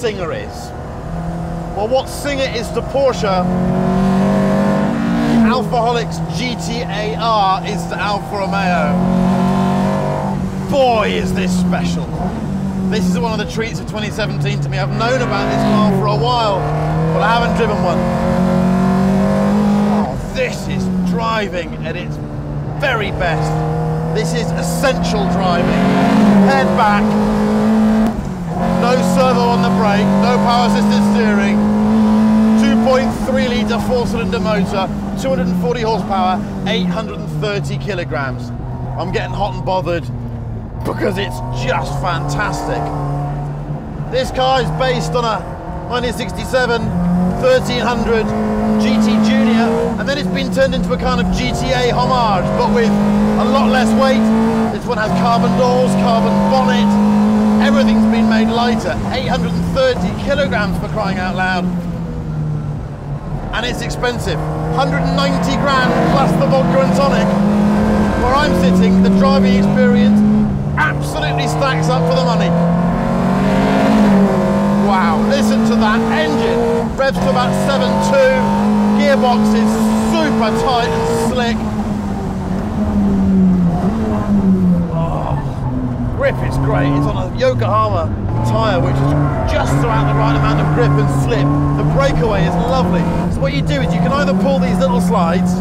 Singer is? Well, what Singer is to Porsche, Alfaholics GTA-R is to Alfa Romeo. Boy, is this special. This is one of the treats of 2017 to me. I've known about this car for a while, but I haven't driven one. Oh, this is driving at its very best. This is essential driving. Head back, no servo on the brake, no power assisted steering, 2.3 litre 4-cylinder motor, 240 horsepower, 830 kilograms. I'm getting hot and bothered because it's just fantastic. This car is based on a 1967 1300 GT Junior, and then it's been turned into a kind of GTA homage, but with a lot less weight. This one has carbon doors, carbon bonnet, everything's been made lighter. 830 kilograms, for crying out loud. And it's expensive. 190 grand plus the vodka and tonic. Where I'm sitting, the driving experience absolutely stacks up for the money. Wow, listen to that engine. Revs to about 7.2. Gearbox is super tight and slick. Oh, grip is great. It's on a Yokohama tyre, which is just around the right amount of grip and slip. The breakaway is lovely. So what you do is you can either pull these little slides.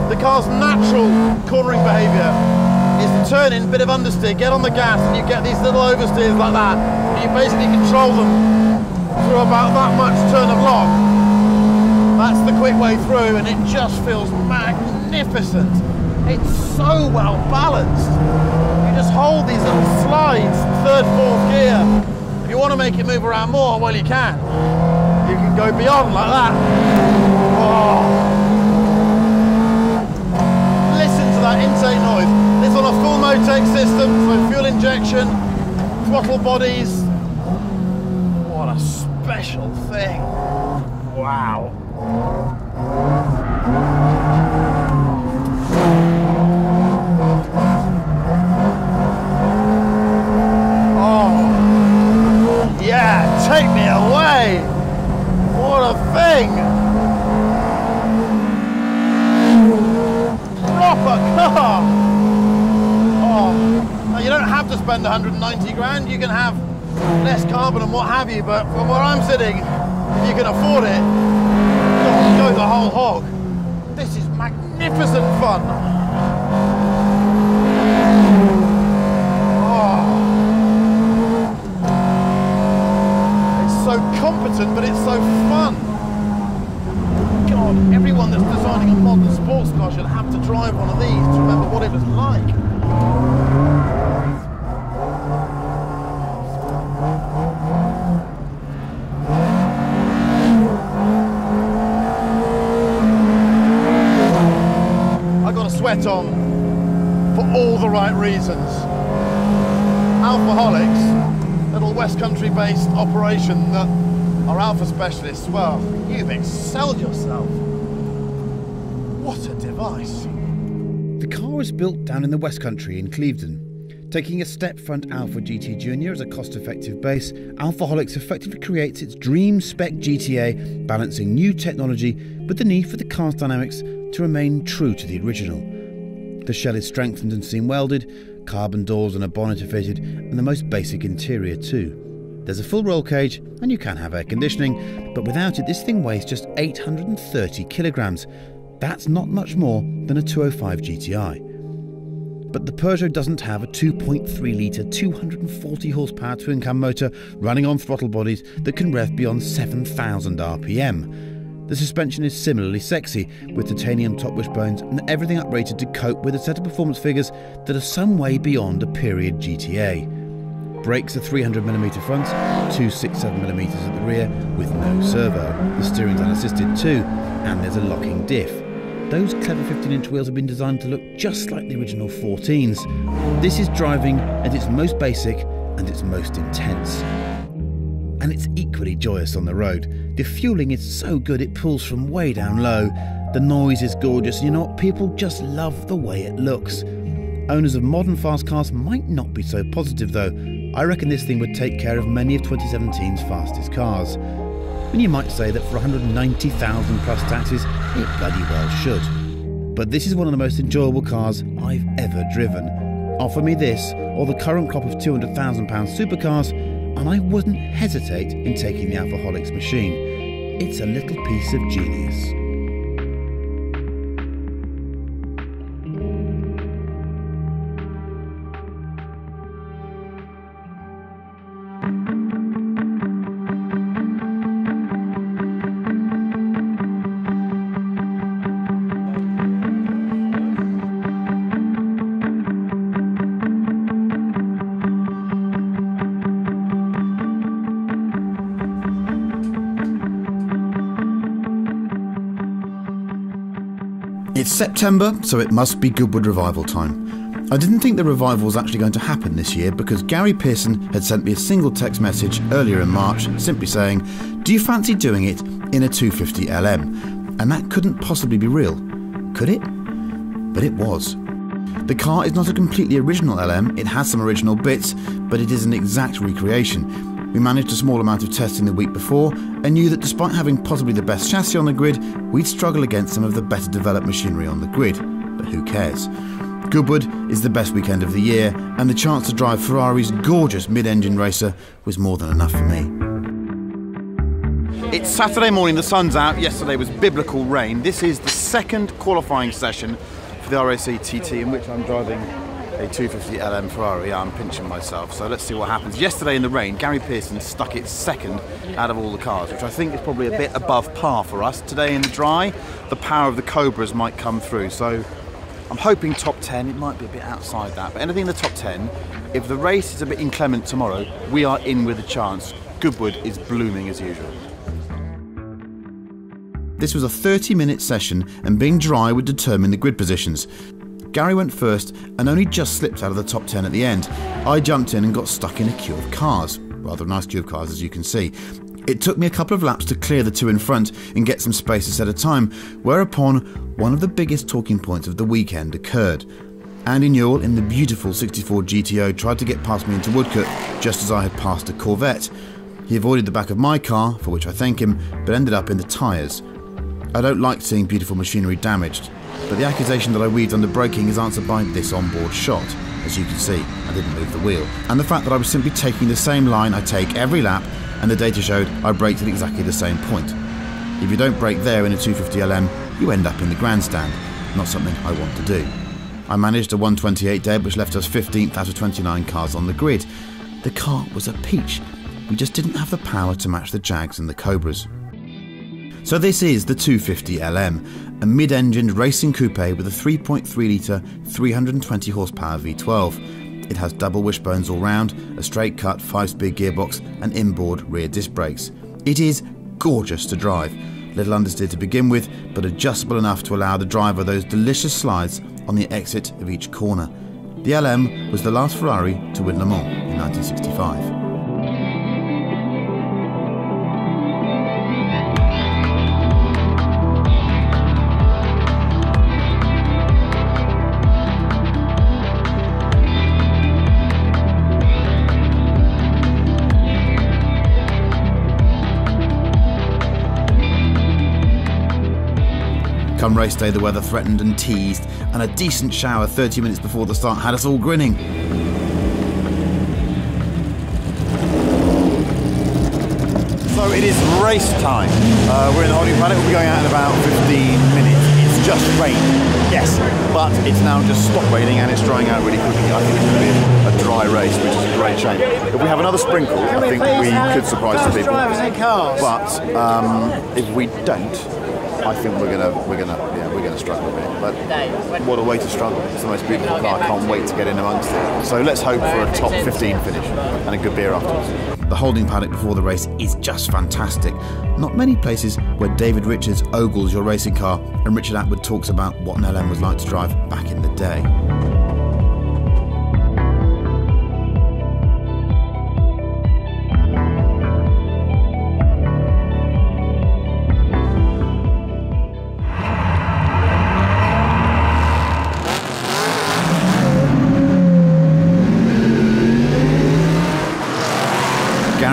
The car's natural cornering behaviour is to turn in, bit of understeer, get on the gas, and you get these little oversteers like that. And you basically control them through about that much turn of lock. That's the quick way through, and it just feels magnificent. It's so well balanced. You just hold these little slides, third, fourth gear. If you want to make it move around more, well, you can. You can go beyond like that. Oh. Listen to that intake noise. It's on a full Motec system, so fuel injection, throttle bodies. What a special thing. Wow. Oh, yeah, take me away. What a thing. Proper car. Oh, now you don't have to spend 190 grand. You can have less carbon and what have you, but from where I'm sitting, if you can afford it, go the whole hog. This is magnificent fun. Oh. It's so competent, but it's so fun. God, everyone that's designing a modern sports car should have to drive one of these to remember what it was like. Sweat on for all the right reasons. Alfaholics, little West Country based operation that are alpha specialists, well, you've excelled yourself. What a device. The car was built down in the West Country in Clevedon. Taking a step front Alfa GT Junior as a cost-effective base, Alfaholics effectively creates its dream spec GTA, balancing new technology with the need for the car's dynamics to remain true to the original. The shell is strengthened and seam welded, carbon doors and a bonnet are fitted, and the most basic interior too. There's a full roll cage and you can have air conditioning, but without it this thing weighs just 830 kilograms. That's not much more than a 205 GTI. But the Peugeot doesn't have a 2.3 litre 240 horsepower twin-cam motor running on throttle bodies that can rev beyond 7,000 RPM. The suspension is similarly sexy, with titanium top wishbones and everything uprated to cope with a set of performance figures that are some way beyond a period GTA. Brakes are 300mm front, 267mm at the rear, with no servo. The steering's unassisted too, and there's a locking diff. Those clever 15-inch wheels have been designed to look just like the original 14s. This is driving at its most basic and its most intense. And it's equally joyous on the road. The fueling is so good it pulls from way down low. The noise is gorgeous, and you know what? People just love the way it looks. Owners of modern fast cars might not be so positive though. I reckon this thing would take care of many of 2017's fastest cars. And you might say that for 190,000 plus taxes, it bloody well should. But this is one of the most enjoyable cars I've ever driven. Offer me this, or the current crop of £200,000 supercars, and I wouldn't hesitate in taking the Alfaholics machine. It's a little piece of genius. It's September, so it must be Goodwood revival time. I didn't think the revival was actually going to happen this year because Gary Pearson had sent me a single text message earlier in March simply saying, "Do you fancy doing it in a 250LM?" And that couldn't possibly be real, could it? But it was. The car is not a completely original LM, it has some original bits, but it is an exact recreation. We managed a small amount of testing the week before and knew that despite having possibly the best chassis on the grid, we'd struggle against some of the better developed machinery on the grid. But who cares? Goodwood is the best weekend of the year, and the chance to drive Ferrari's gorgeous mid-engine racer was more than enough for me. It's Saturday morning, the sun's out. Yesterday was biblical rain. This is the second qualifying session for the RAC TT in which I'm driving a 250LM Ferrari. I'm pinching myself, so let's see what happens. Yesterday in the rain, Gary Pearson stuck it second out of all the cars, which I think is probably a bit above par for us. Today in the dry, the power of the Cobras might come through, so I'm hoping top 10. It might be a bit outside that, but anything in the top 10. If the race is a bit inclement tomorrow, we are in with a chance. Goodwood is blooming as usual. This was a 30-minute session, and being dry would determine the grid positions. Gary went first and only just slipped out of the top 10 at the end. I jumped in and got stuck in a queue of cars. Rather a nice queue of cars, as you can see. It took me a couple of laps to clear the two in front and get some space to set a time, whereupon one of the biggest talking points of the weekend occurred. Andy Newell in the beautiful 64 GTO tried to get past me into Woodcote just as I had passed a Corvette. He avoided the back of my car, for which I thank him, but ended up in the tyres. I don't like seeing beautiful machinery damaged, but the accusation that I weaved under braking is answered by this onboard shot. As you can see, I didn't move the wheel. And the fact that I was simply taking the same line I take every lap, and the data showed I braked at exactly the same point. If you don't brake there in a 250LM, you end up in the grandstand. Not something I want to do. I managed a 128 dead, which left us 15th out of 29 cars on the grid. The car was a peach. We just didn't have the power to match the Jags and the Cobras. So this is the 250LM, a mid-engined racing coupe with a 3.3 litre, 320 horsepower V12. It has double wishbones all round, a straight cut 5-speed gearbox and inboard rear disc brakes. It is gorgeous to drive, little understeer to begin with, but adjustable enough to allow the driver those delicious slides on the exit of each corner. The LM was the last Ferrari to win Le Mans in 1965. Come race day, the weather threatened and teased, and a decent shower 30 minutes before the start had us all grinning. So it is race time. We're in the holding paddock. We'll be going out in about 15 minutes. It's just rain, yes, but it's now just stopped raining and it's drying out really quickly. I think it's going to be a dry race, which is a great shame. If we have another sprinkle, I think we could surprise some people. But if we don't, I think we're gonna struggle a bit. But what a way to struggle! It's the most beautiful car. I can't wait to get in amongst it. So let's hope for a top 15 finish and a good beer afterwards. The holding paddock before the race is just fantastic. Not many places where David Richards ogles your racing car and Richard Atwood talks about what an LM was like to drive back in the day.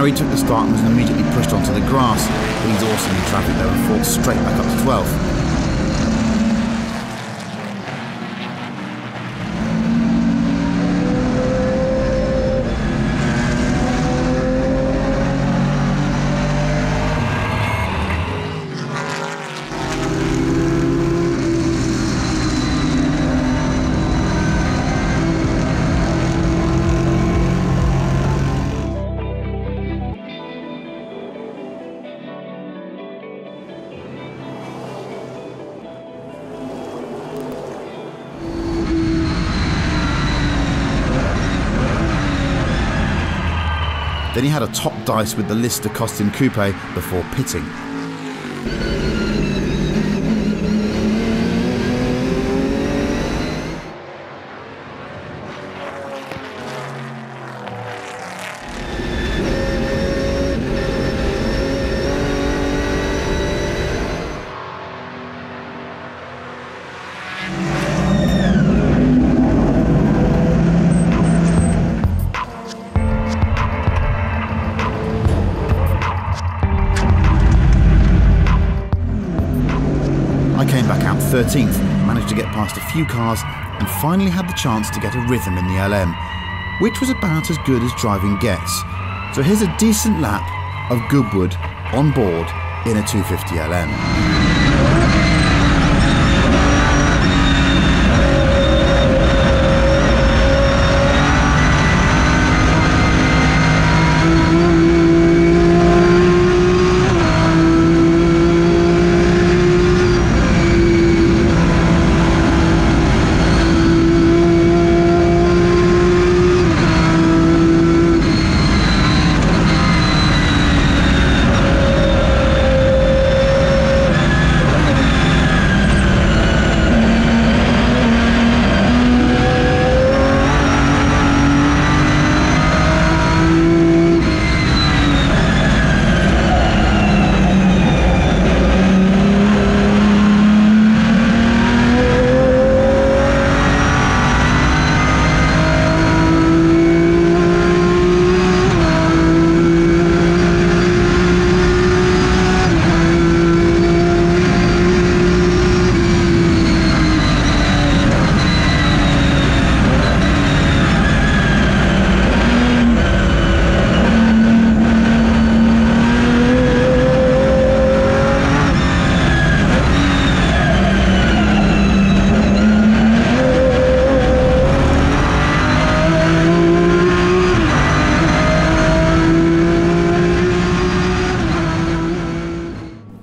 Harry took the start and was immediately pushed onto the grass, but he's awesome in traffic though and fought straight back up to 12th. Then he had a top dice with the Lister Costume Coupe before pitting. I came back out 13th, managed to get past a few cars and finally had the chance to get a rhythm in the LM, which was about as good as driving gets. So here's a decent lap of Goodwood on board in a 250LM.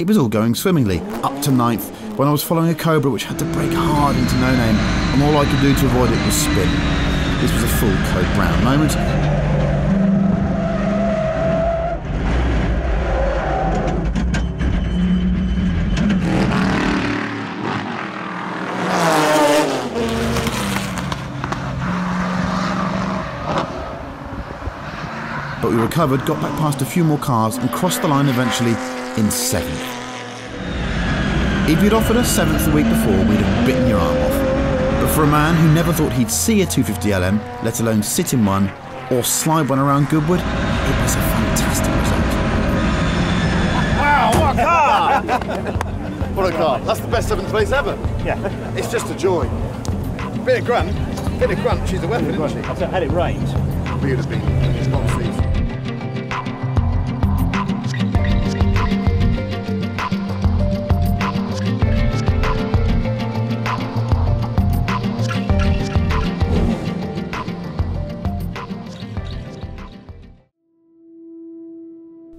It was all going swimmingly, up to 9th, when I was following a Cobra which had to brake hard into no name, and all I could do to avoid it was spin. This was a full Code Brown moment. But we recovered, got back past a few more cars and crossed the line eventually in 7th. If you'd offered us 7th the week before, we'd have bitten your arm off. But for a man who never thought he'd see a 250LM, let alone sit in one or slide one around Goodwood, it was a fantastic result. Wow, what a car! What a car. That's the best 7th place ever. Yeah. It's just a joy. Bit of grunt, she's a weapon, isn't she? I've had it rained. We would have been on sleeves.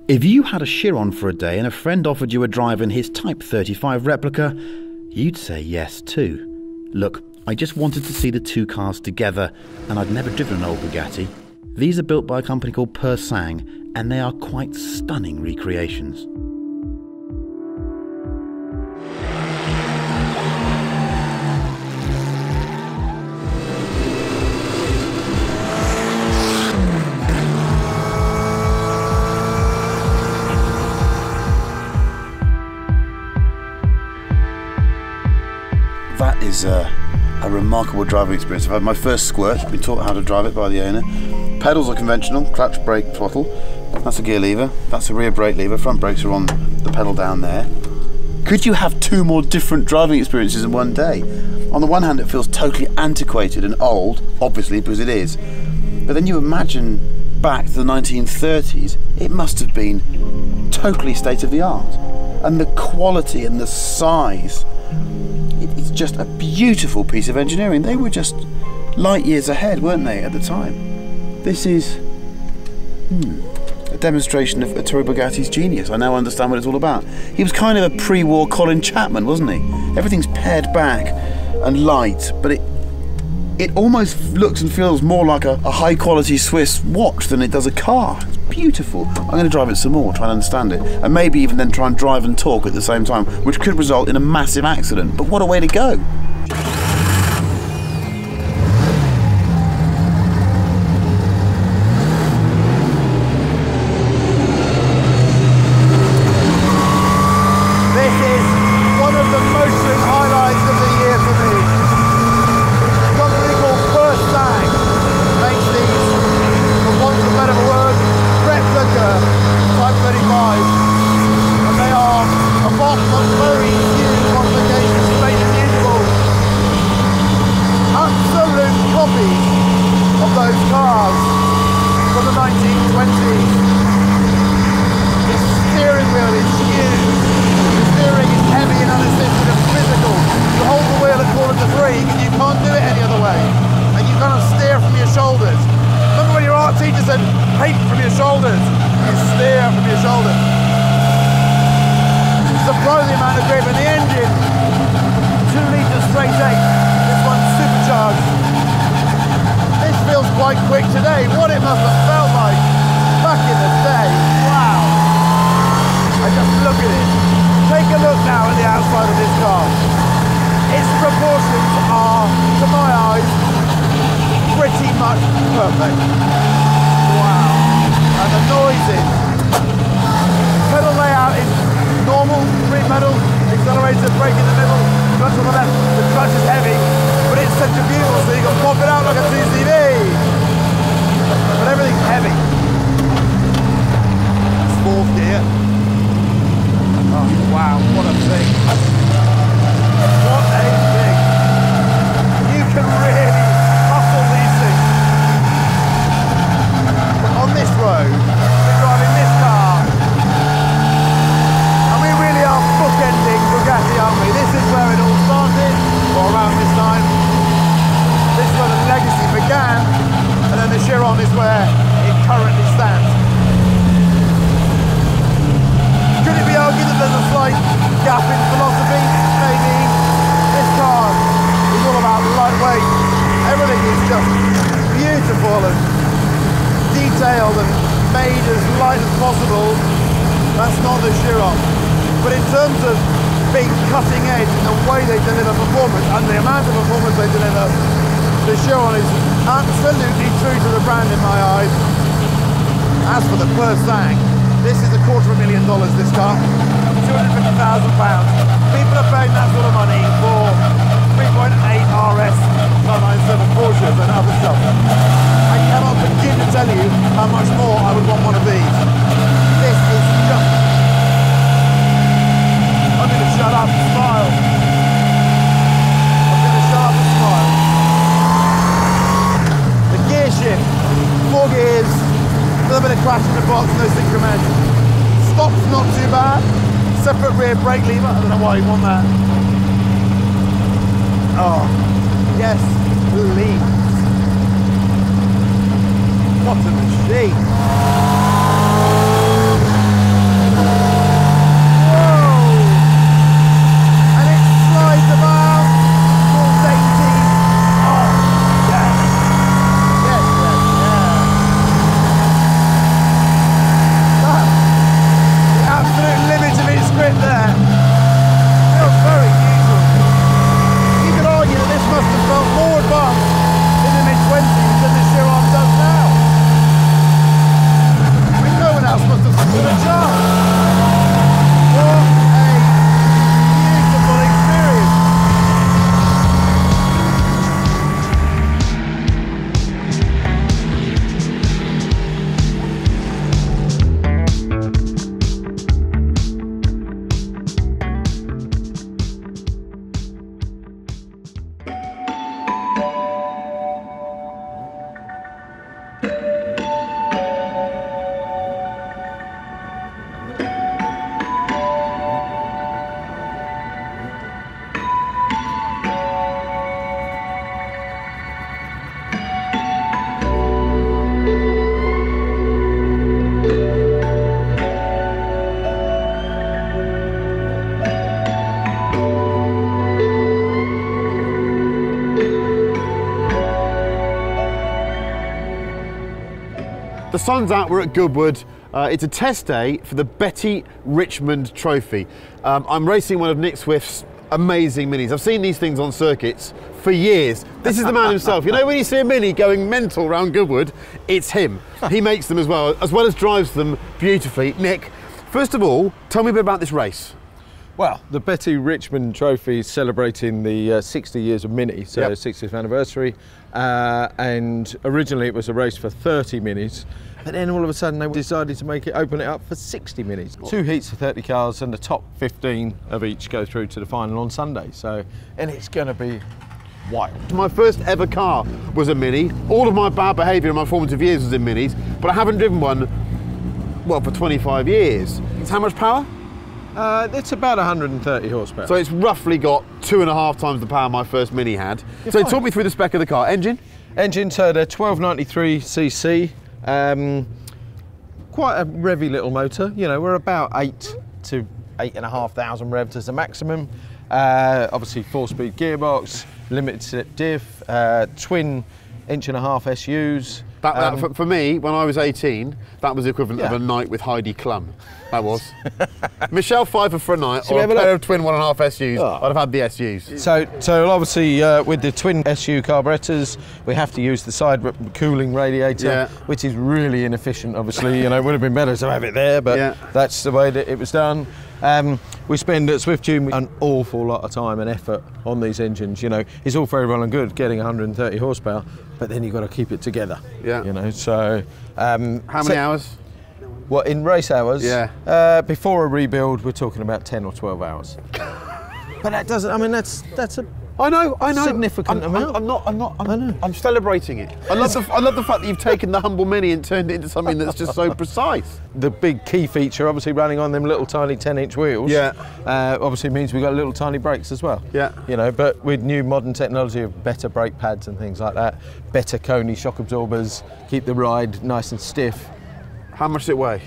If you had a Chiron for a day and a friend offered you a drive in his Type 35 replica, you'd say yes too. Look, I just wanted to see the two cars together, and I'd never driven an old Bugatti. These are built by a company called Persang, and they are quite stunning recreations. That is a remarkable driving experience. I've had my first squirt, been taught how to drive it by the owner. Pedals are conventional, clutch, brake, throttle. That's a gear lever, that's a rear brake lever, front brakes are on the pedal down there. Could you have two more different driving experiences in one day? On the one hand, it feels totally antiquated and old, obviously, because it is. But then you imagine back to the 1930s, it must have been totally state of the art. And the quality and the size, it's just a beautiful piece of engineering. They were just light years ahead, weren't they, at the time? This is a demonstration of Ettore Bugatti's genius. I now understand what it's all about. He was kind of a pre-war Colin Chapman, wasn't he? Everything's pared back and light, but it almost looks and feels more like a high-quality Swiss watch than it does a car. It's beautiful. I'm going to drive it some more, try and understand it, and maybe even then try and drive and talk at the same time, which could result in a massive accident. But what a way to go! Brake lever, I don't know why you want that. Oh, yes, please. What a machine. Whoa! And it slides about, all dainty. Oh, yes. Yes, yes, yeah. That's the absolute limit of its grip there. Very useful. You could argue that this must have felt more advanced in the mid-20s than the Chiron does now. the sun's out, we're at Goodwood. It's a test day for the Betty Richmond Trophy. I'm racing one of Nick Swift's amazing minis. I've seen these things on circuits for years. This is the man himself. You know, when you see a mini going mental around Goodwood, it's him. He makes them as well as drives them beautifully. Nick, first of all, tell me a bit about this race. Well, the Betty Richmond Trophy is celebrating the 60 years of Mini, so Yep. 60th anniversary. And originally it was a race for 30 minis, but then all of a sudden they decided to open it up for 60 minis. 2 heats of 30 cars, and the top 15 of each go through to the final on Sunday. So, and it's going to be wild. My first ever car was a Mini. All of my bad behaviour in my formative years was in Minis, but I haven't driven one, well, for 25 years. It's how much power? It's about 130 horsepower. So it's roughly got 2.5 times the power my first Mini had. So talk me through the spec of the car. Engine? Engine's had a 1293cc, quite a revvy little motor. You know, we're about 8 to 8,500 revs as a maximum. Obviously 4-speed gearbox, limited slip diff, twin 1.5 inch SUs. For me, when I was 18, that was the equivalent of a night with Heidi Klum. That was. Michelle Pfeiffer for a night, or a pair of twin 1.5 SUs. I'd have had the SUs. So obviously with the twin SU carburetors, we have to use the side cooling radiator, which is really inefficient. Obviously, you know, it would have been better to have it there, but that's the way that it was done. We spend at Swift Tune an awful lot of time and effort on these engines. You know, it's all very well and good getting 130 horsepower, but then you've got to keep it together. Yeah. You know, so how many hours? What, in race hours? Yeah. Before a rebuild, we're talking about 10 or 12 hours. But that doesn't. I mean, that's a. I know. Significant amount. I'm celebrating it. I love the fact that you've taken the humble Mini and turned it into something that's just so precise. The big key feature, obviously, running on them little tiny 10-inch wheels. Yeah. Obviously means we've got little tiny brakes as well. Yeah. You know, but with new modern technology of better brake pads and things like that, better Coney shock absorbers, keep the ride nice and stiff. How much does it weigh?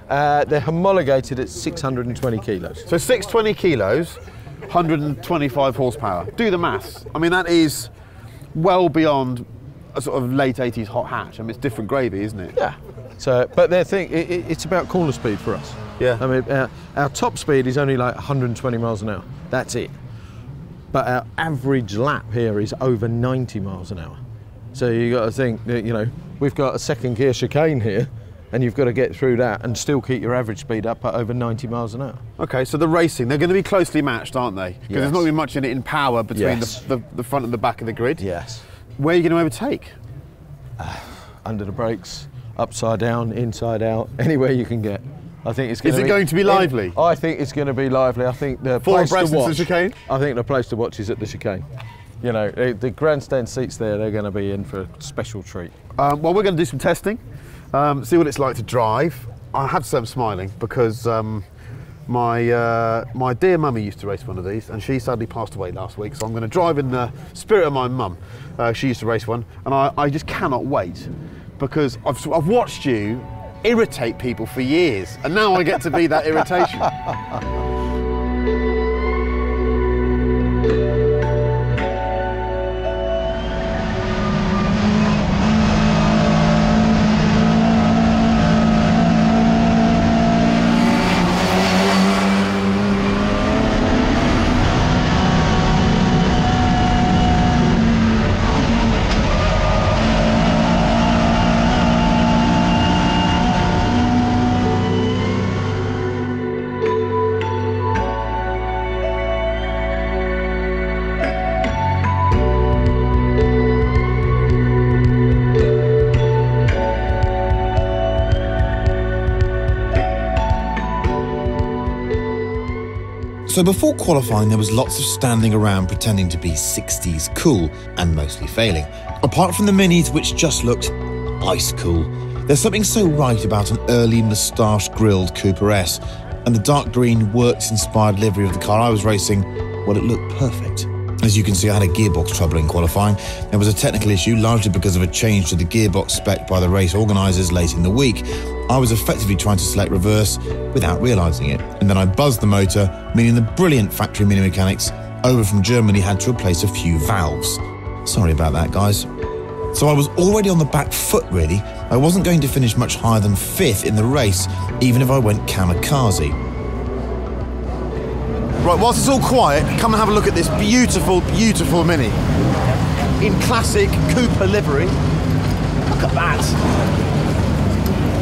They're homologated at 620 kilos. So 620 kilos, 125 horsepower. Do the maths. I mean, that is well beyond a sort of late 80s hot hatch. I mean, it's different gravy, isn't it? Yeah. So, but their thing, it's about corner speed for us. Yeah. I mean, our top speed is only like 120 miles an hour. That's it. But our average lap here is over 90 miles an hour. So you got to think that, you know, we've got a second gear chicane here, and you've got to get through that and still keep your average speed up at over 90 miles an hour. Okay, so the racing, they're going to be closely matched, aren't they? Because there's not going to be much in it in power between the front and the back of the grid. Yes. Where are you going to overtake? Under the brakes, upside down, inside out, anywhere you can get. I think it's going Is it going to be lively? I think it's going to be lively. I think the Full place to abreast watch. into the chicane? I think the place to watch is at the chicane. You know, the grandstand seats there, they're going to be in for a special treat. Well, we're going to do some testing, see what it's like to drive. I have to say I'm smiling because my dear mummy used to race one of these, and she sadly passed away last week, so I'm going to drive in the spirit of my mum. She used to race one, and I just cannot wait because I've watched you irritate people for years, and now I get to be that irritation. So before qualifying, there was lots of standing around pretending to be 60s cool and mostly failing. Apart from the minis, which just looked ice cool. There's something so right about an early moustache-grilled Cooper S, and the dark green works-inspired livery of the car I was racing, well, it looked perfect. As you can see, I had a gearbox trouble in qualifying. There was a technical issue, largely because of a change to the gearbox spec by the race organisers late in the week. I was effectively trying to select reverse without realising it. And then I buzzed the motor, meaning the brilliant factory mini mechanics over from Germany had to replace a few valves. Sorry about that, guys. So I was already on the back foot, really. I wasn't going to finish much higher than 5th in the race, even if I went kamikaze. Right, whilst it's all quiet, come and have a look at this beautiful, beautiful Mini. In classic Cooper livery. Look at that.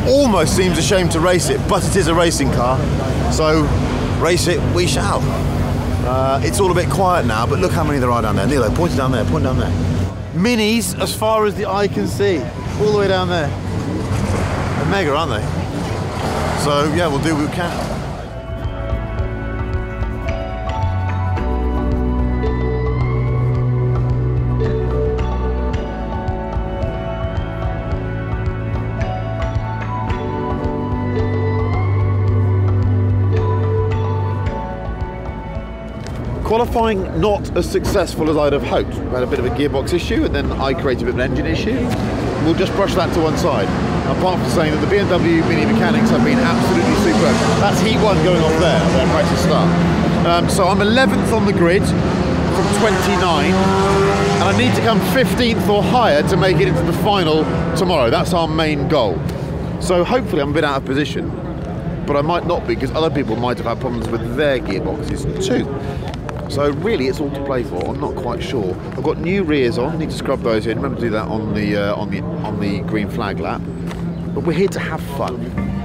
Almost seems a shame to race it, but it is a racing car. So, race it we shall. It's all a bit quiet now, but look how many there are down there. Nilo, point it down there, point down there. Minis as far as the eye can see. All the way down there. They're mega, aren't they? So, yeah, we'll do what we can. Qualifying not as successful as I'd have hoped. We had a bit of a gearbox issue and then I created a bit of an engine issue. We'll just brush that to one side. Apart from saying that the BMW Mini mechanics have been absolutely superb. That's heat 1 going off there, practice start. So I'm 11th on the grid from 29 and I need to come 15th or higher to make it into the final tomorrow. That's our main goal. So hopefully I'm a bit out of position, but I might not be because other people might have had problems with their gearboxes too. So really, it's all to play for. I'm not quite sure. I've got new rears on. Need to scrub those in. Remember to do that on the green flag lap. But we're here to have fun.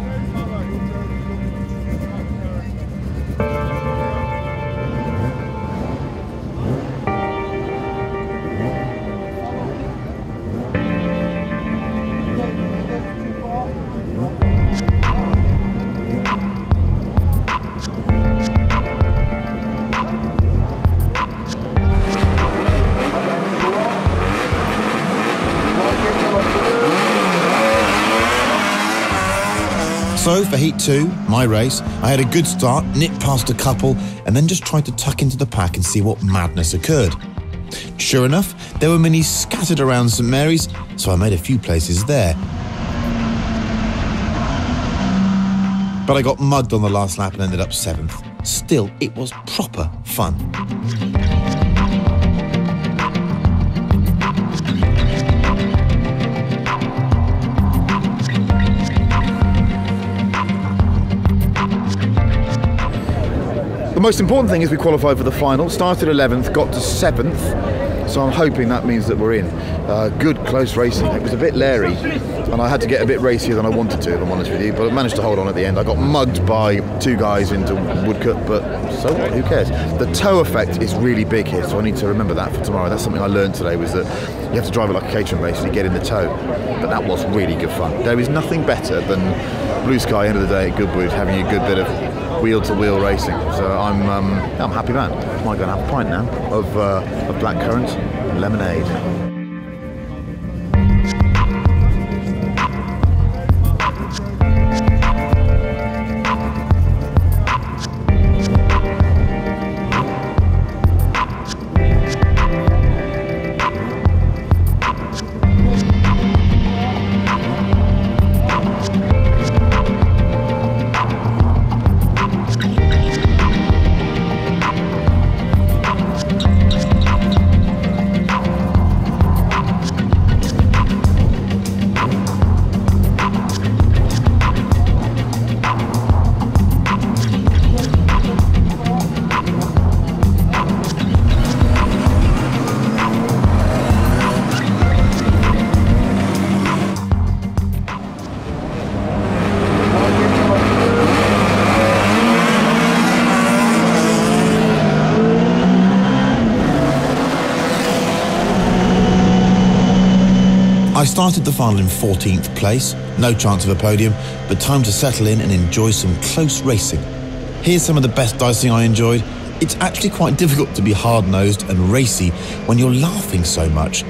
So for Heat 2, my race, I had a good start, nipped past a couple, and then just tried to tuck into the pack and see what madness occurred. Sure enough, there were Minis scattered around St Mary's, so I made a few places there. But I got mugged on the last lap and ended up 7th. Still, it was proper fun. The most important thing is we qualified for the final, started 11th, got to 7th, so I'm hoping that means that we're in. Good close racing. It was a bit leery and I had to get a bit racier than I wanted to, if I'm honest with you, but I managed to hold on at the end. I got mugged by 2 guys into Woodcut, but so what, who cares? The tow effect is really big here, so I need to remember that for tomorrow. That's something I learned today, was that you have to drive it like a catering basically, get in the tow. But that was really good fun. There is nothing better than blue sky end of the day at Goodwood, having a good bit of wheel-to-wheel racing. So I'm a happy man. I might go and have a pint now of blackcurrant lemonade. I started the final in 14th place, no chance of a podium, but time to settle in and enjoy some close racing. Here's some of the best dicing I enjoyed. It's actually quite difficult to be hard-nosed and racy when you're laughing so much.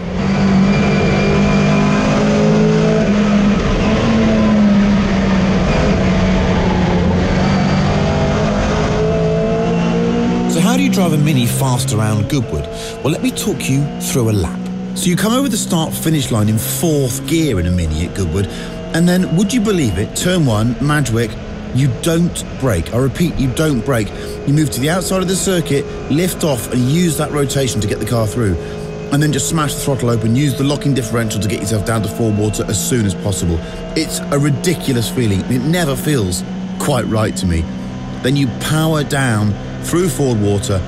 So how do you drive a Mini fast around Goodwood? Well, let me talk you through a lap. So you come over the start-finish line in 4th gear in a Mini at Goodwood, and then, would you believe it, turn 1, Madgwick, you don't brake. I repeat, you don't brake. You move to the outside of the circuit, lift off and use that rotation to get the car through. and then just smash the throttle open, use the locking differential to get yourself down to forward water as soon as possible. It's a ridiculous feeling. It never feels quite right to me. Then you power down through forward water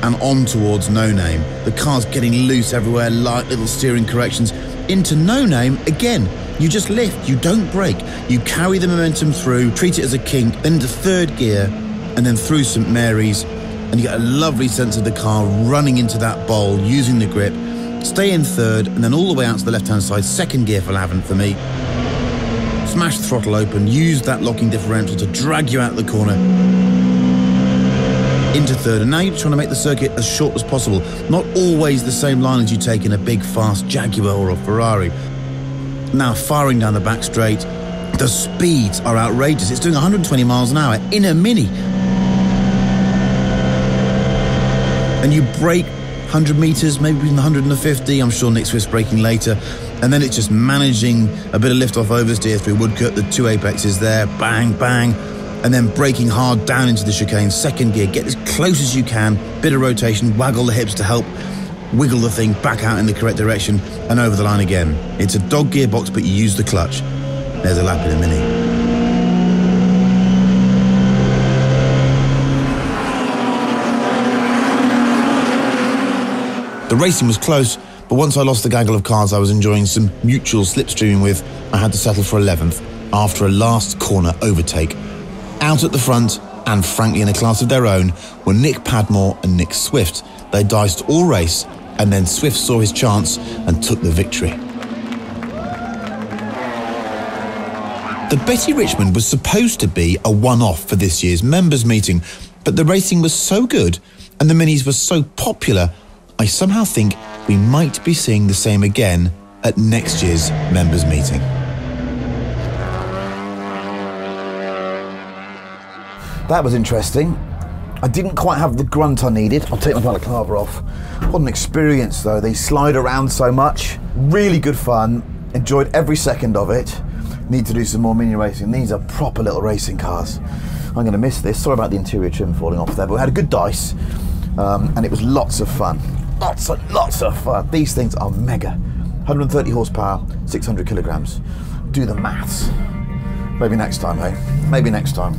and on towards No Name. The car's getting loose everywhere, light little steering corrections. Into No Name, again, you just lift, you don't brake. You carry the momentum through, treat it as a kink, then into third gear, and then through St Mary's, and you get a lovely sense of the car running into that bowl, using the grip, stay in third, and then all the way out to the left-hand side, second gear for Lavant for me. Smash the throttle open, use that locking differential to drag you out of the corner into third, and now you're trying to make the circuit as short as possible. Not always the same line as you take in a big, fast Jaguar or a Ferrari. Now firing down the back straight, the speeds are outrageous. It's doing 120 miles an hour in a Mini. And you brake 100 metres, maybe between 100 and 50. I'm sure Nick Swift's braking later. And then it's just managing a bit of lift-off oversteer through Woodcut, the two apexes there, bang, bang. And then braking hard down into the chicane, second gear, get as close as you can, bit of rotation, waggle the hips to help wiggle the thing back out in the correct direction and over the line again. It's a dog gearbox, but you use the clutch. There's a lap in a Mini. The racing was close, but once I lost the gaggle of cars I was enjoying some mutual slipstreaming with, I had to settle for 11th after a last corner overtake. Out at the front, and frankly in a class of their own, were Nick Padmore and Nick Swift. They diced all race, and then Swift saw his chance and took the victory. The Betty Richmond was supposed to be a one-off for this year's members' meeting, but the racing was so good and the Minis were so popular, I somehow think we might be seeing the same again at next year's members' meeting. That was interesting. I didn't quite have the grunt I needed. I'll take my balaclava off. What an experience though. They slide around so much. Really good fun. Enjoyed every second of it. Need to do some more mini racing. These are proper little racing cars. I'm going to miss this. Sorry about the interior trim falling off there, but we had a good dice and it was lots of fun. Lots of fun. These things are mega. 130 horsepower, 600 kilograms. Do the maths. Maybe next time, hey? Maybe next time.